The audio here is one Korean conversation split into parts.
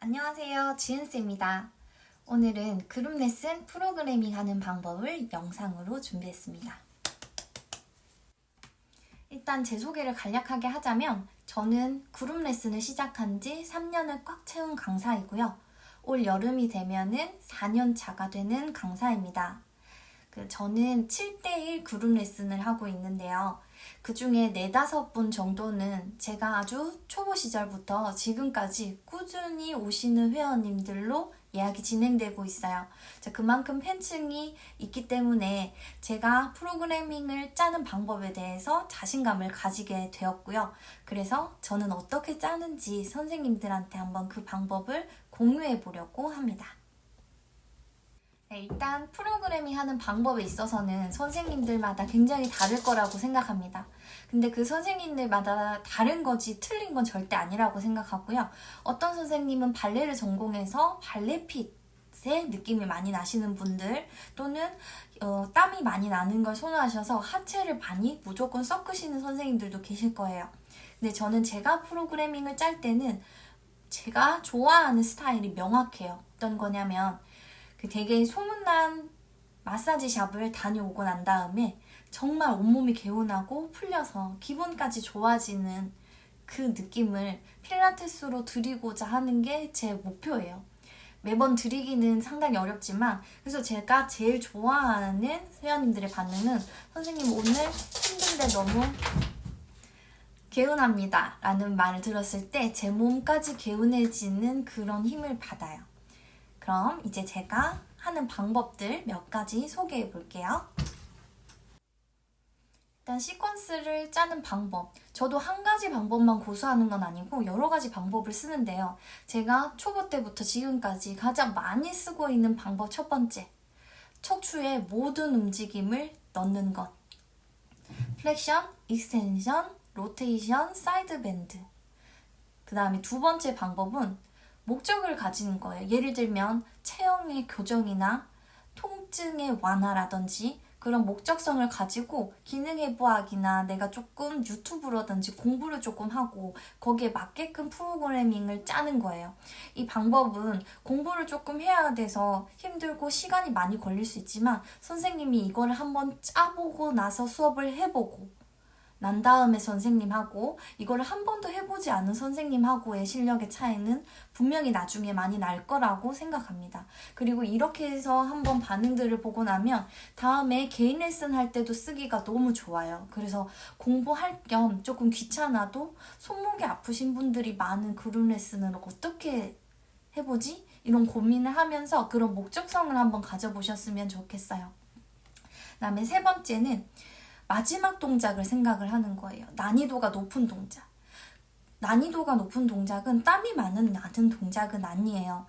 안녕하세요, 지은쌤입니다. 오늘은 그룹 레슨 프로그래밍 하는 방법을 영상으로 준비했습니다. 일단 제 소개를 간략하게 하자면 저는 그룹 레슨을 시작한 지 3년을 꽉 채운 강사이고요. 올 여름이 되면은 4년 차가 되는 강사입니다. 저는 7대1 그룹 레슨을 하고 있는데요. 그 중에 4-5분 정도는 제가 아주 초보 시절부터 지금까지 꾸준히 오시는 회원님들로 예약이 진행되고 있어요. 그만큼 팬층이 있기 때문에 제가 프로그래밍을 짜는 방법에 대해서 자신감을 가지게 되었고요. 그래서 저는 어떻게 짜는지 선생님들한테 한번 그 방법을 공유해 보려고 합니다. 일단 프로그래밍 하는 방법에 있어서는 선생님들마다 굉장히 다를 거라고 생각합니다. 근데 그 선생님들마다 다른 거지 틀린 건 절대 아니라고 생각하고요. 어떤 선생님은 발레를 전공해서 발레핏의 느낌이 많이 나시는 분들 또는 땀이 많이 나는 걸 선호하셔서 하체를 많이 무조건 섞으시는 선생님들도 계실 거예요. 근데 저는 제가 프로그래밍을 짤 때는 제가 좋아하는 스타일이 명확해요. 어떤 거냐면 되게 소문난 마사지 샵을 다녀오고 난 다음에 정말 온몸이 개운하고 풀려서 기분까지 좋아지는 그 느낌을 필라테스로 드리고자 하는 게 제 목표예요. 매번 드리기는 상당히 어렵지만 그래서 제가 제일 좋아하는 회원님들의 반응은 선생님 오늘 힘든데 너무 개운합니다 라는 말을 들었을 때 제 몸까지 개운해지는 그런 힘을 받아요. 그럼 이제 제가 하는 방법들 몇 가지 소개해 볼게요. 일단 시퀀스를 짜는 방법. 저도 한 가지 방법만 고수하는 건 아니고 여러 가지 방법을 쓰는데요. 제가 초보 때부터 지금까지 가장 많이 쓰고 있는 방법 첫 번째. 척추의 모든 움직임을 넣는 것. 플렉션, 익스텐션, 로테이션, 사이드 밴드. 그 다음에 두 번째 방법은 목적을 가지는 거예요. 예를 들면 체형의 교정이나 통증의 완화라든지 그런 목적성을 가지고 기능 해부학이나 내가 조금 유튜브라든지 공부를 조금 하고 거기에 맞게끔 프로그래밍을 짜는 거예요. 이 방법은 공부를 조금 해야 돼서 힘들고 시간이 많이 걸릴 수 있지만 선생님이 이걸 한번 짜보고 나서 수업을 해보고 난 다음에 선생님하고 이거를 한 번도 해보지 않은 선생님하고의 실력의 차이는 분명히 나중에 많이 날 거라고 생각합니다. 그리고 이렇게 해서 한번 반응들을 보고 나면 다음에 개인 레슨 할 때도 쓰기가 너무 좋아요. 그래서 공부할 겸 조금 귀찮아도 손목이 아프신 분들이 많은 그룹 레슨을 어떻게 해보지? 이런 고민을 하면서 그런 목적성을 한번 가져보셨으면 좋겠어요. 그다음에 세 번째는 마지막 동작을 생각을 하는 거예요. 난이도가 높은 동작. 난이도가 높은 동작은 땀이 많은 나는 동작은 아니에요.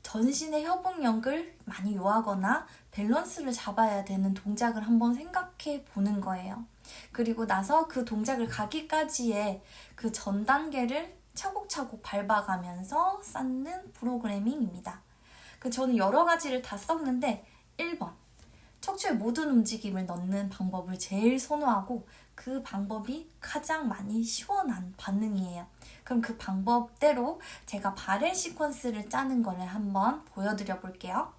전신의 협응력을 많이 요하거나 밸런스를 잡아야 되는 동작을 한번 생각해 보는 거예요. 그리고 나서 그 동작을 가기까지의 그 전 단계를 차곡차곡 밟아가면서 쌓는 프로그래밍입니다. 저는 여러 가지를 다 썼는데 1번. 척추의 모든 움직임을 넣는 방법을 제일 선호하고 그 방법이 가장 많이 시원한 반응이에요. 그럼 그 방법대로 제가 발레 시퀀스를 짜는 거를 한번 보여드려 볼게요.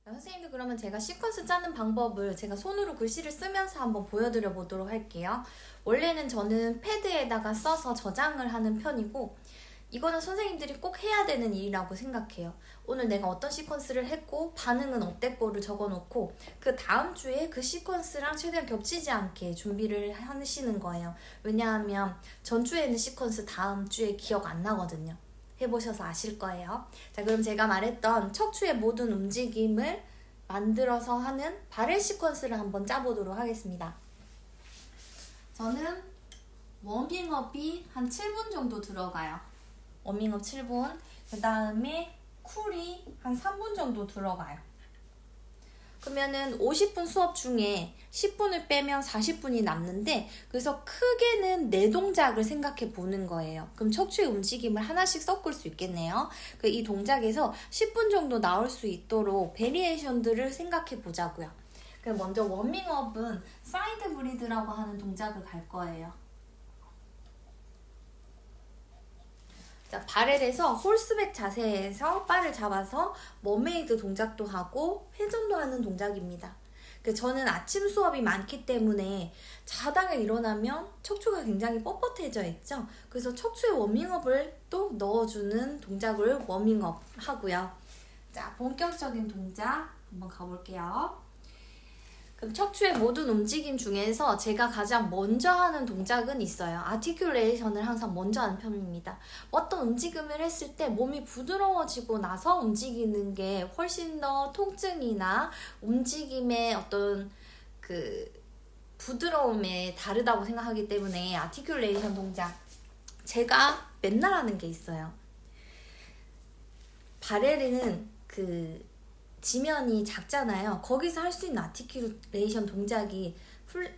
선생님들 그러면 제가 시퀀스 짜는 방법을 제가 손으로 글씨를 쓰면서 한번 보여드려 보도록 할게요. 원래는 저는 패드에다가 써서 저장을 하는 편이고 이거는 선생님들이 꼭 해야 되는 일이라고 생각해요. 오늘 내가 어떤 시퀀스를 했고 반응은 어땠고를 적어놓고 그 다음 주에 그 시퀀스랑 최대한 겹치지 않게 준비를 하시는 거예요. 왜냐하면 전주에 있는 시퀀스 다음 주에 기억 안 나거든요. 해보셔서 아실 거예요. 자, 그럼 제가 말했던 척추의 모든 움직임을 만들어서 하는 발레 시퀀스를 한번 짜보도록 하겠습니다. 저는 워밍업이 한 7분 정도 들어가요. 워밍업 7분, 그 다음에 쿨이 한 3분 정도 들어가요. 그러면은 50분 수업 중에 10분을 빼면 40분이 남는데 그래서 크게는 4동작을 생각해 보는 거예요. 그럼 척추의 움직임을 하나씩 섞을 수 있겠네요. 이 동작에서 10분 정도 나올 수 있도록 베리에이션들을 생각해 보자고요. 그럼 먼저 워밍업은 사이드 브리드라고 하는 동작을 갈 거예요. 자, 바렐에서 홀스백 자세에서 바를 잡아서 머메이드 동작도 하고 회전도 하는 동작입니다. 저는 아침 수업이 많기 때문에 자다가 일어나면 척추가 굉장히 뻣뻣해져 있죠. 그래서 척추에 워밍업을 또 넣어주는 동작을 워밍업 하고요. 자, 본격적인 동작 한번 가볼게요. 그럼 척추의 모든 움직임 중에서 제가 가장 먼저 하는 동작은 있어요. 아티큘레이션을 항상 먼저 하는 편입니다. 어떤 움직임을 했을 때 몸이 부드러워지고 나서 움직이는 게 훨씬 더 통증이나 움직임의 어떤 그 부드러움에 다르다고 생각하기 때문에 아티큘레이션 동작 제가 맨날 하는 게 있어요. 바렐은 지면이 작잖아요. 거기서 할 수 있는 아티큘레이션 동작이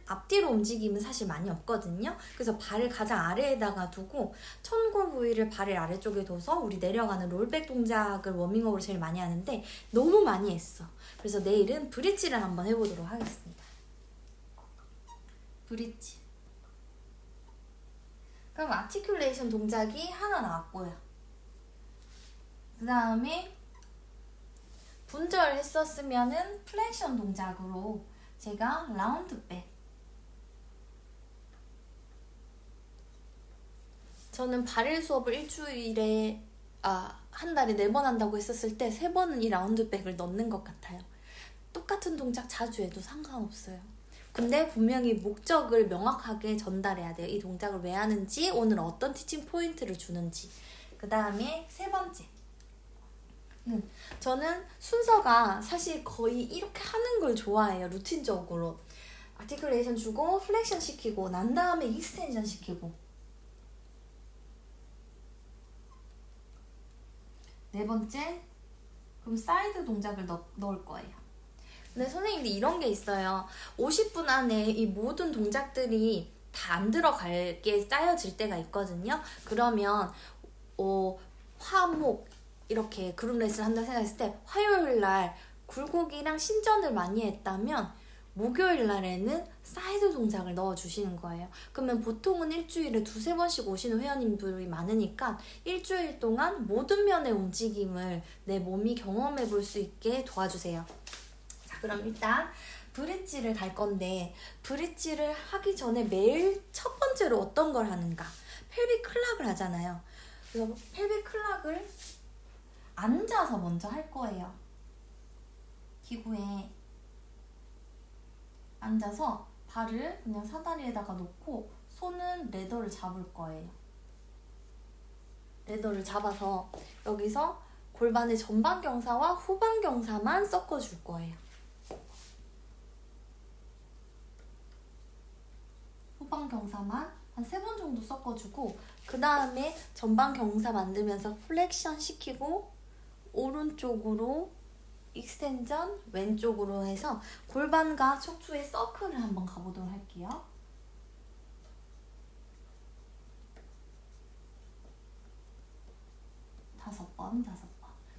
앞뒤로 움직임은 사실 많이 없거든요. 그래서 발을 가장 아래에다가 두고 천골 부위를 발을 아래쪽에 둬서 우리 내려가는 롤백 동작을 워밍업으로 제일 많이 하는데 너무 많이 했어. 그래서 내일은 브릿지를 한번 해보도록 하겠습니다. 브릿지. 그럼 아티큘레이션 동작이 하나 나왔고요. 그 다음에 분절했었으면은 플렉션 동작으로 제가 라운드백. 저는 바렐 수업을 일주일에 한 달에 4번 한다고 했었을 때 3번은 이 라운드백을 넣는 것 같아요. 똑같은 동작 자주 해도 상관없어요. 근데 분명히 목적을 명확하게 전달해야 돼요. 이 동작을 왜 하는지, 오늘 어떤 티칭 포인트를 주는지. 그 다음에 3번째. 저는 순서가 사실 거의 이렇게 하는 걸 좋아해요. 루틴적으로. 아티큘레이션 주고 플렉션 시키고 난 다음에 익스텐션 시키고. 4번째, 그럼 사이드 동작을 넣을 거예요. 근데 선생님들 이런 게 있어요. 50분 안에 이 모든 동작들이 다 안 들어갈게 짜여질 때가 있거든요. 그러면 화목 이렇게 그룹 레슨 한다 생각했을 때 화요일 날 굴곡이랑 신전을 많이 했다면 목요일 날에는 사이드 동작을 넣어주시는 거예요. 그러면 보통은 일주일에 2-3번씩 오시는 회원님들이 많으니까 일주일 동안 모든 면의 움직임을 내 몸이 경험해 볼 수 있게 도와주세요. 자, 그럼 일단 브릿지를 갈 건데 브릿지를 하기 전에 매일 첫 번째로 어떤 걸 하는가? 펠빅 클락을 하잖아요. 그래서 펠빅 클락을 앉아서 먼저 할 거예요. 기구에 앉아서 발을 그냥 사다리에다가 놓고 손은 레더를 잡을 거예요. 레더를 잡아서 여기서 골반의 전방 경사와 후방 경사만 섞어줄 거예요. 후방 경사만 한 3번 정도 섞어주고 그 다음에 전방 경사 만들면서 플렉션 시키고 오른쪽으로 익스텐전, 왼쪽으로 해서 골반과 척추의 서클을 한번 가보도록 할게요. 다섯 번.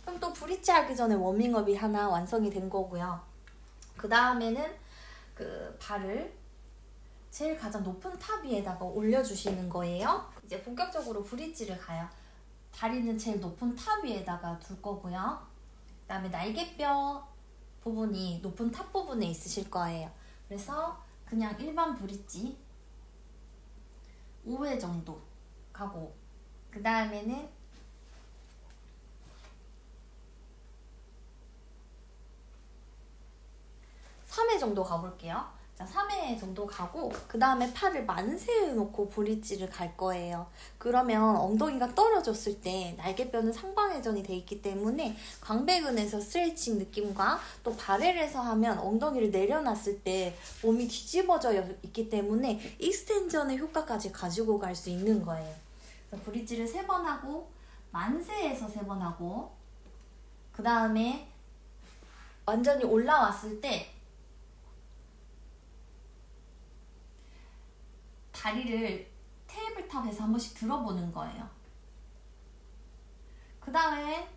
그럼 또 브릿지 하기 전에 워밍업이 하나 완성이 된 거고요. 그 다음에는 발을 제일 가장 높은 탑 위에다가 올려주시는 거예요. 이제 본격적으로 브릿지를 가요. 다리는 제일 높은 탑 위에다가 둘 거고요. 그 다음에 날개뼈 부분이 높은 탑 부분에 있으실 거예요. 그래서 그냥 일반 브릿지 5회 정도 가고 그 다음에는 3회 정도 가볼게요. 자, 3회 정도 가고 그 다음에 팔을 만세해 놓고 브릿지를 갈 거예요. 그러면 엉덩이가 떨어졌을 때 날개뼈는 상방회전이 돼 있기 때문에 광배근에서 스트레칭 느낌과 또 바렐에서 하면 엉덩이를 내려놨을 때 몸이 뒤집어져 있기 때문에 익스텐전의 효과까지 가지고 갈 수 있는 거예요. 그래서 브릿지를 3번 하고 만세해서 3번 하고 그 다음에 완전히 올라왔을 때 다리를 테이블탑에서 한 번씩 들어보는 거예요. 그 다음에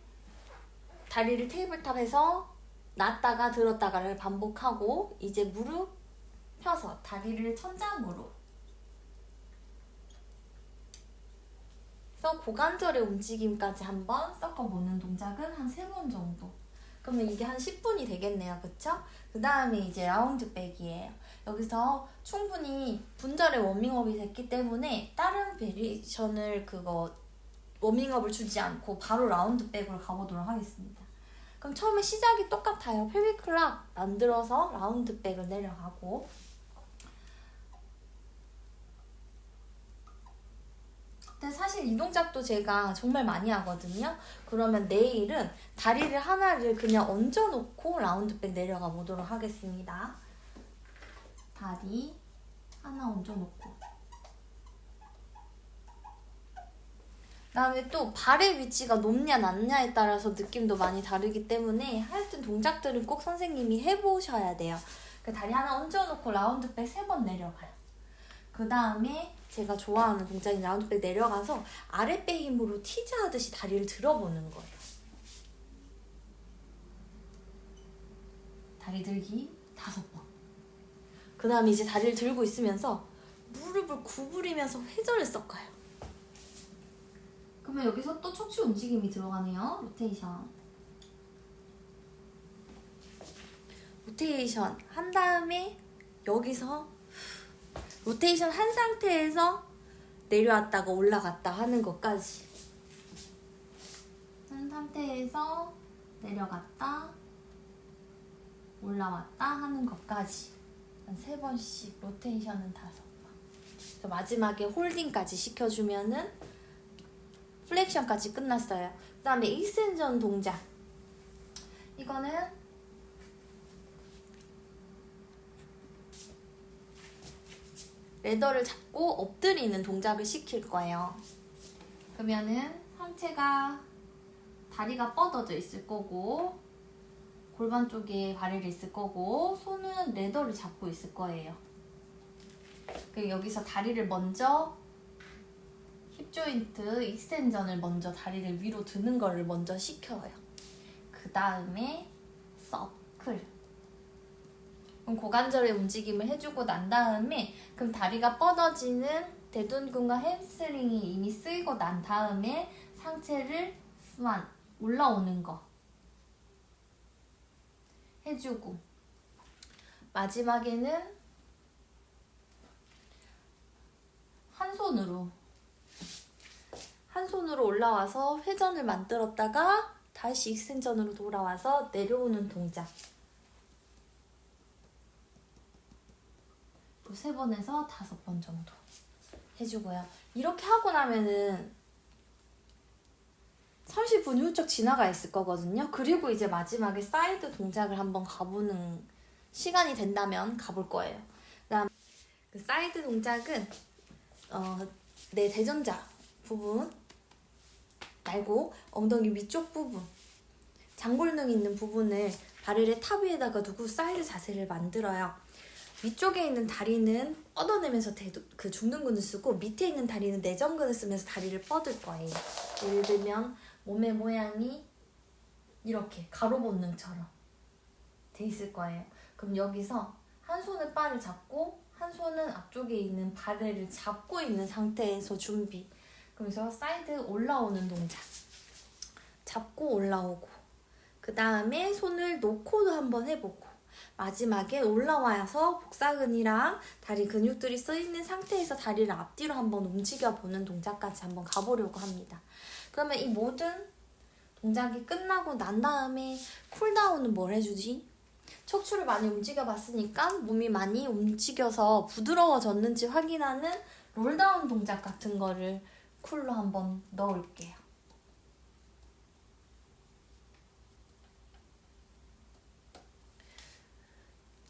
다리를 테이블탑에서 놨다가 들었다가를 반복하고 이제 무릎 펴서 다리를 천장으로 그래서 고관절의 움직임까지 한번 섞어보는 동작은 한 3번 정도. 그러면 이게 한 10분이 되겠네요. 그쵸? 그 다음에 이제 라운드백이에요. 여기서 충분히 분절의 워밍업이 됐기 때문에 다른 베리에이션을 워밍업을 주지 않고 바로 라운드백으로 가보도록 하겠습니다. 그럼 처음에 시작이 똑같아요. 펠비클락 만들어서 라운드백을 내려가고, 근데 사실 이 동작도 제가 정말 많이 하거든요. 그러면 내일은 다리를 하나를 그냥 얹어놓고 라운드백 내려가 보도록 하겠습니다. 다리 하나 얹어놓고, 그다음에 또 발의 위치가 높냐 낮냐에 따라서 느낌도 많이 다르기 때문에 하여튼 동작들은 꼭 선생님이 해보셔야 돼요. 다리 하나 얹어놓고 라운드백 3번 내려가요. 그 다음에 제가 좋아하는 동작인 라운드백 내려가서 아랫배 힘으로 티즈 하듯이 다리를 들어보는 거예요. 다리 들기 5번. 그 다음에 이제 다리를 들고 있으면서 무릎을 구부리면서 회전을 섞어요. 그러면 여기서 또 척추 움직임이 들어가네요. 로테이션 한 다음에 여기서 로테이션 한 상태에서 내려왔다가 올라갔다 하는 것까지, 한 상태에서 내려갔다 올라왔다 하는 것까지 한 3번씩, 로테이션은 5번. 마지막에 홀딩까지 시켜주면은 플렉션까지 끝났어요. 그 다음에 익스텐션 동작. 이거는 레더를 잡고 엎드리는 동작을 시킬 거예요. 그러면은 상체가, 다리가 뻗어져 있을 거고, 골반 쪽에 발을 있을 거고, 손은 레더를 잡고 있을 거예요. 그리고 여기서 다리를 먼저, 힙조인트 익스텐전을 먼저 다리를 위로 드는 거를 먼저 시켜요. 그 다음에 서클. 그럼 고관절의 움직임을 해주고 난 다음에, 그럼 다리가 뻗어지는 대둔근과 햄스트링이 이미 쓰이고 난 다음에 상체를 스완, 올라오는 거 해주고, 마지막에는 한 손으로 올라와서 회전을 만들었다가 다시 익스텐전으로 돌아와서 내려오는 동작. 3번에서 5번 정도 해주고요. 이렇게 하고 나면은 30분이 훌쩍 지나가 있을 거거든요. 그리고 이제 마지막에 사이드 동작을 한번 가보는 시간이 된다면 가볼 거예요. 그다음 그 사이드 동작은 내 대전자 부분 말고 엉덩이 위쪽 부분, 장골능이 있는 부분을 바렐의 탑 위에다가 두고 사이드 자세를 만들어요. 위쪽에 있는 다리는 뻗어내면서 그 중둔근을 쓰고, 밑에 있는 다리는 내전근을 쓰면서 다리를 뻗을 거예요. 예를 들면 몸의 모양이 이렇게 가로 본능처럼 돼 있을 거예요. 그럼 여기서 한 손은 바를 잡고 한 손은 앞쪽에 있는 바렐을 잡고 있는 상태에서 준비. 그래서 사이드 올라오는 동작. 잡고 올라오고, 그 다음에 손을 놓고도 한번 해보고, 마지막에 올라와서 복사근이랑 다리 근육들이 쓰이는 상태에서 다리를 앞뒤로 한번 움직여보는 동작까지 한번 가보려고 합니다. 그러면 이 모든 동작이 끝나고 난 다음에 쿨다운은 뭘 해주지? 척추를 많이 움직여봤으니까 몸이 많이 움직여서 부드러워졌는지 확인하는 롤다운 동작 같은 거를 쿨로 한번 넣을게요.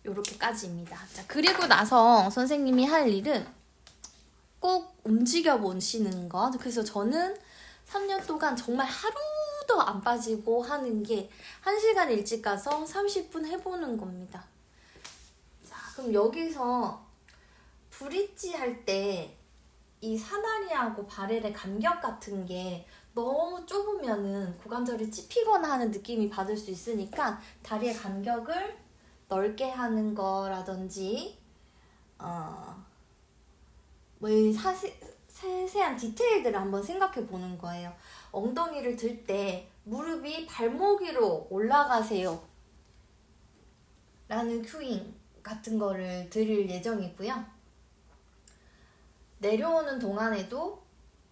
요렇게까지입니다. 자, 그리고 나서 선생님이 할 일은 꼭 움직여 보시는 것. 그래서 저는 3년 동안 정말 하루도 안 빠지고 하는 게 1시간 일찍 가서 30분 해보는 겁니다. 자, 그럼 여기서 브릿지 할 때 이 사다리하고 바렐의 간격 같은 게 너무 좁으면은 고관절이 찝히거나 하는 느낌이 받을 수 있으니까 다리의 간격을 넓게 하는 거라든지 뭐 세세한 디테일들을 한번 생각해 보는 거예요. 엉덩이를 들 때 무릎이 발목 위로 올라가세요 라는 큐잉 같은 거를 드릴 예정이고요. 내려오는 동안에도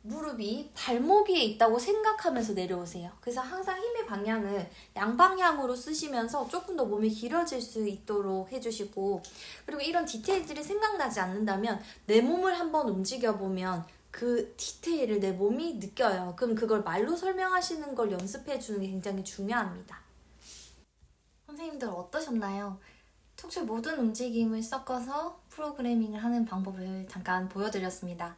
무릎이 발목 위에 있다고 생각하면서 내려오세요. 그래서 항상 힘의 방향을 양방향으로 쓰시면서 조금 더 몸이 길어질 수 있도록 해주시고, 그리고 이런 디테일들이 생각나지 않는다면 내 몸을 한번 움직여보면 그 디테일을 내 몸이 느껴요. 그럼 그걸 말로 설명하시는 걸 연습해주는 게 굉장히 중요합니다. 선생님들 어떠셨나요? 척추 모든 움직임을 섞어서 프로그래밍을 하는 방법을 잠깐 보여드렸습니다.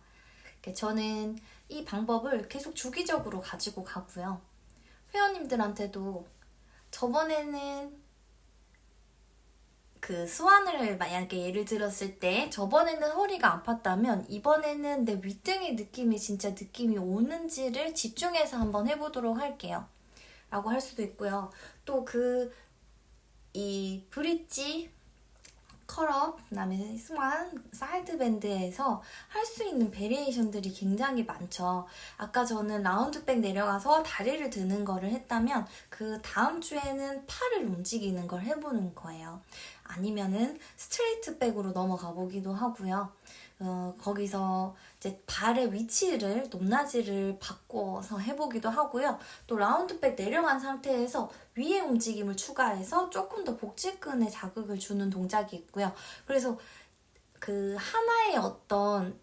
저는 이 방법을 계속 주기적으로 가지고 가고요. 회원님들한테도 저번에는 그 스완을 만약에 예를 들었을 때 저번에는 허리가 아팠다면 이번에는 내 윗등의 느낌이 진짜 느낌이 오는지를 집중해서 한번 해보도록 할게요 라고 할 수도 있고요. 또 이 브릿지 컬업, 그다음에 스완, 사이드 밴드에서 할 수 있는 베리에이션들이 굉장히 많죠. 아까 저는 라운드백 내려가서 다리를 드는 거를 했다면 그 다음 주에는 팔을 움직이는 걸 해보는 거예요. 아니면은 스트레이트 백으로 넘어가 보기도 하고요. 거기서 이제 발의 위치를 높낮이를 바꿔서 해보기도 하고요. 또 라운드백 내려간 상태에서 위의 움직임을 추가해서 조금 더 복직근에 자극을 주는 동작이 있고요. 그래서 그 하나의 어떤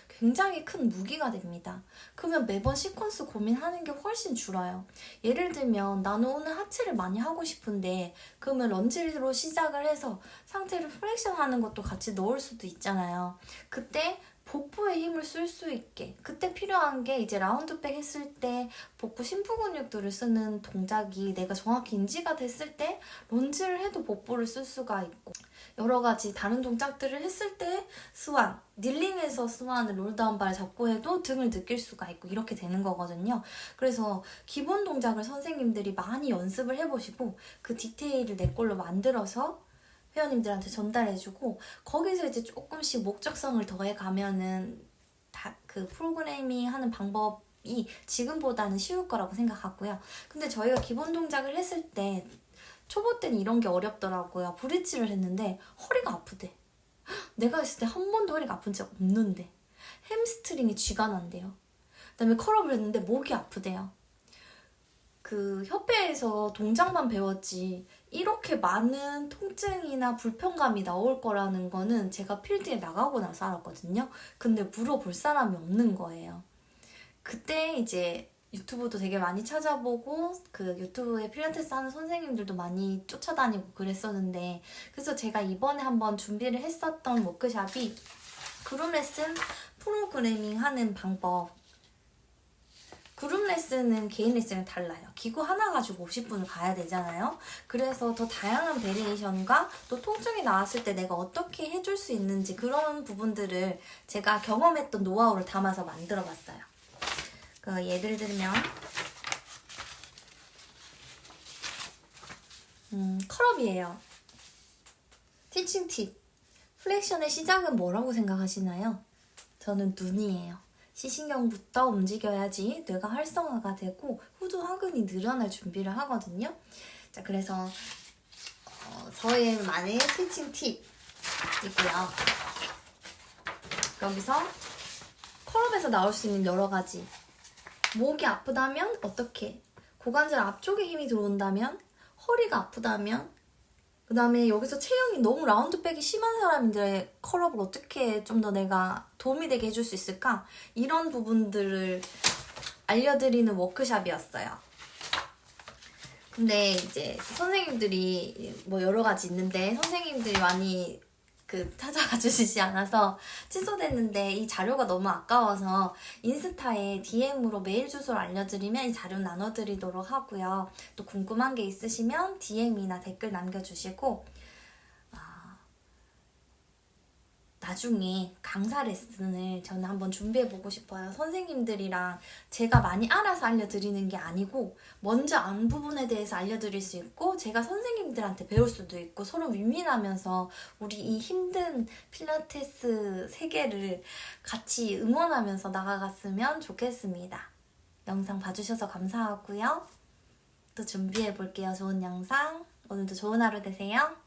굉장히 큰 무기가 됩니다. 그러면 매번 시퀀스 고민하는 게 훨씬 줄어요. 예를 들면 나는 오늘 하체를 많이 하고 싶은데 그러면 런지로 시작을 해서 상체를 플렉션 하는 것도 같이 넣을 수도 있잖아요. 그때 복부에 힘을 쓸 수 있게, 그때 필요한 게 이제 라운드백 했을 때 복부 심부 근육들을 쓰는 동작이 내가 정확히 인지가 됐을 때 런지를 해도 복부를 쓸 수가 있고, 여러 가지 다른 동작들을 했을 때 스완, 닐링에서 스완을 롤다운 발 잡고 해도 등을 느낄 수가 있고 이렇게 되는 거거든요. 그래서 기본 동작을 선생님들이 많이 연습을 해보시고 그 디테일을 내 걸로 만들어서 회원님들한테 전달해주고 거기서 이제 조금씩 목적성을 더해가면은 그 프로그래밍 하는 방법이 지금보다는 쉬울 거라고 생각하고요. 근데 저희가 기본 동작을 했을 때 초보 때는 이런 게 어렵더라고요. 브릿지를 했는데 허리가 아프대. 내가 했을 때 한 번도 허리가 아픈 적 없는데 햄스트링이 쥐가 난대요. 그다음에 컬업을 했는데 목이 아프대요. 그 협회에서 동작만 배웠지 이렇게 많은 통증이나 불편감이 나올 거라는 거는 제가 필드에 나가고 나서 알았거든요. 근데 물어볼 사람이 없는 거예요. 그때 이제 유튜브도 되게 많이 찾아보고 그 유튜브에 필라테스 하는 선생님들도 많이 쫓아다니고 그랬었는데, 그래서 제가 이번에 한번 준비를 했었던 워크샵이 그룹 레슨 프로그래밍 하는 방법. 그룹 레슨은 개인 레슨은 달라요. 기구 하나 가지고 50분을 가야 되잖아요. 그래서 더 다양한 베리에이션과 또 통증이 나왔을 때 내가 어떻게 해줄 수 있는지 그런 부분들을 제가 경험했던 노하우를 담아서 만들어 봤어요. 예를 들면 컬업이에요. 티칭 팁. 플렉션의 시작은 뭐라고 생각하시나요? 저는 눈이에요. 시신경부터 움직여야지 뇌가 활성화가 되고 후두 하근이 늘어날 준비를 하거든요. 자, 그래서 저희만의 티칭 팁이고요. 여기서 컬업에서 나올 수 있는 여러 가지. 목이 아프다면 어떻게? 고관절 앞쪽에 힘이 들어온다면? 허리가 아프다면? 그 다음에 여기서 체형이 너무 라운드백이 심한 사람인데 컬업을 어떻게 좀 더 내가 도움이 되게 해줄 수 있을까? 이런 부분들을 알려드리는 워크샵이었어요. 근데 이제 선생님들이 뭐 여러 가지 있는데 선생님들이 많이 찾아와 주시지 않아서 취소됐는데 이 자료가 너무 아까워서 인스타에 DM으로 메일 주소를 알려드리면 이 자료 나눠드리도록 하고요. 또 궁금한 게 있으시면 DM이나 댓글 남겨주시고 나중에 강사 레슨을 저는 한번 준비해보고 싶어요. 선생님들이랑 제가 많이 알아서 알려드리는 게 아니고 먼저 안 부분에 대해서 알려드릴 수 있고 제가 선생님들한테 배울 수도 있고 서로 윈윈하면서 우리 이 힘든 필라테스 세계를 같이 응원하면서 나아갔으면 좋겠습니다. 영상 봐주셔서 감사하고요. 또 준비해볼게요. 좋은 영상. 오늘도 좋은 하루 되세요.